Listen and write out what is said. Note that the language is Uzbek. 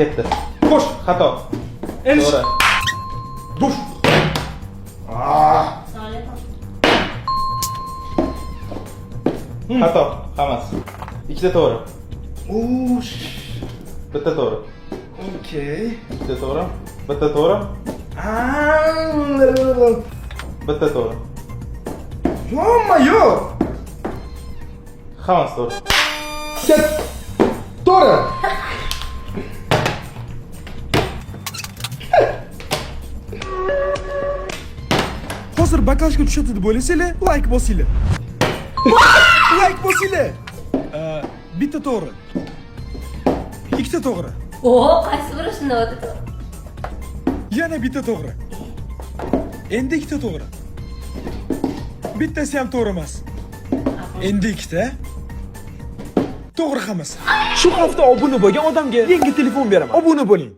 Ketdi. Qo'sh. Xato. Elish. To'g'ri. Duf. Xato. Hammasi. Ikkita to'g'ri. Ush. Bitta to'g'ri. Okey. Bitta to'g'ri. Bitta to'g'ri. Bitta to'g'ri. Hamma yo'q. Hammasi to'g'ri. Ket. To'g'ri. Hozir bakajga tushadi deb o'ylasanglar, like bosinglar. Like bosinglar. Bitta to'g'ri. Ikkita to'g'ri. Oho, qaysi biri shunday o'tdi? Yana bitta to'g'ri. Endi ikkita to'g'ri. Bittasi ham to'g'ri emas. Endi ikkita. To'g'ri hammasi. Shu hafta obuna bo'lgan odamga yangi telefon beraman. Obuna bo'ling.